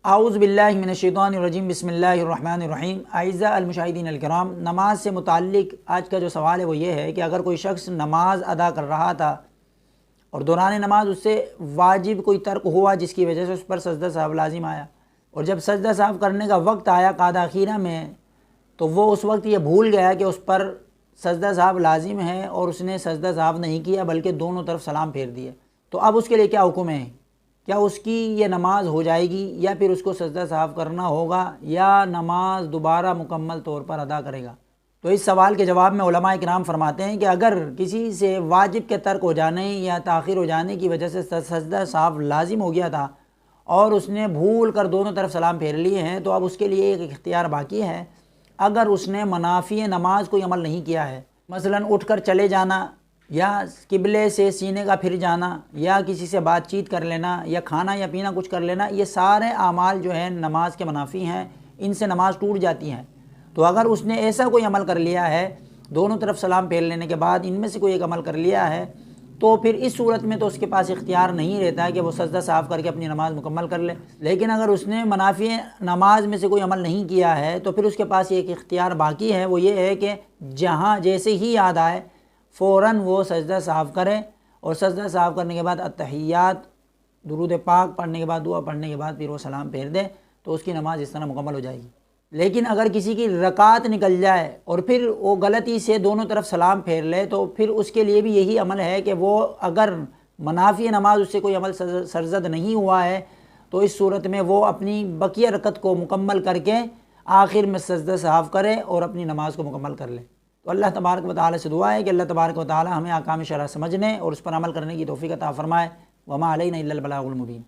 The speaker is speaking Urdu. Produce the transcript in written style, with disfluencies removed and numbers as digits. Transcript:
اعوذ باللہ من الشیطان الرجیم، بسم اللہ الرحمن الرحیم۔ اعزائي المشاہدین الکرام، نماز سے متعلق آج کا جو سوال ہے وہ یہ ہے کہ اگر کوئی شخص نماز ادا کر رہا تھا اور دوران نماز اس سے واجب کوئی ترک ہوا جس کی وجہ سے اس پر سجدہ سہو لازم آیا، اور جب سجدہ سہو کرنے کا وقت آیا قعدہ اخیرہ میں، تو وہ اس وقت یہ بھول گیا کہ اس پر سجدہ سہو لازم ہے اور اس نے سجدہ سہو نہیں کیا بلکہ دونوں طرف سلام پھیر دیا، تو اب اس کے لیے کیا حکم ہے؟ کیا اس کی یہ نماز ہو جائے گی یا پھر اس کو سجدہ سہو کرنا ہوگا یا نماز دوبارہ مکمل طور پر ادا کرے گا؟ تو اس سوال کے جواب میں علماء کرام فرماتے ہیں کہ اگر کسی سے واجب کے ترک ہو جانے یا تاخیر ہو جانے کی وجہ سے سجدہ سہو لازم ہو گیا تھا اور اس نے بھول کر دونوں طرف سلام پھیر لیے ہیں، تو اب اس کے لیے ایک اختیار باقی ہے۔ اگر اس نے منافی نماز کوئی عمل نہیں کیا ہے، مثلا اٹھ کر چلے جانا یا قبلے سے سینے کا پھر جانا یا کسی سے بات چیت کر لینا یا کھانا یا پینا کچھ کر لینا، یہ سارے اعمال جو ہیں نماز کے منافی ہیں، ان سے نماز ٹوٹ جاتی ہے۔ تو اگر اس نے ایسا کوئی عمل کر لیا ہے دونوں طرف سلام پھیر لینے کے بعد، ان میں سے کوئی ایک عمل کر لیا ہے، تو پھر اس صورت میں تو اس کے پاس اختیار نہیں رہتا ہے کہ وہ سجدہ سہو کر کے اپنی نماز مکمل کر لے۔ لیکن اگر اس نے منافی نماز میں سے کوئی عمل نہیں کیا ہے تو پھر اس کے پاس ایک اختیار باقی ہے، وہ یہ ہے کہ جہاں جیسے ہی یاد آئے فوراً وہ سجدہ سہو کرے، اور سجدہ سہو کرنے کے بعد التحیات درود پاک پڑھنے کے بعد دعا پڑھنے کے بعد پھر وہ سلام پھیر دے، تو اس کی نماز اس طرح مکمل ہو جائے گی۔ لیکن اگر کسی کی رکعت نکل جائے اور پھر وہ غلطی سے دونوں طرف سلام پھیر لے، تو پھر اس کے لیے بھی یہی عمل ہے کہ وہ اگر منافی نماز اس سے کوئی عمل سرزد نہیں ہوا ہے تو اس صورت میں وہ اپنی بقیہ رکعت کو مکمل کر کے آخر میں سجدہ سہو کرے اور اپنی نماز کو مکمل کر لے۔ تو اللہ تبارک و تعالی سے دعا ہے کہ اللہ تبارک و تعالی ہمیں احکام شرع سمجھنے اور اس پر عمل کرنے کی توفیق عطا فرمائے۔ وما علینا الا البلاغ المبین۔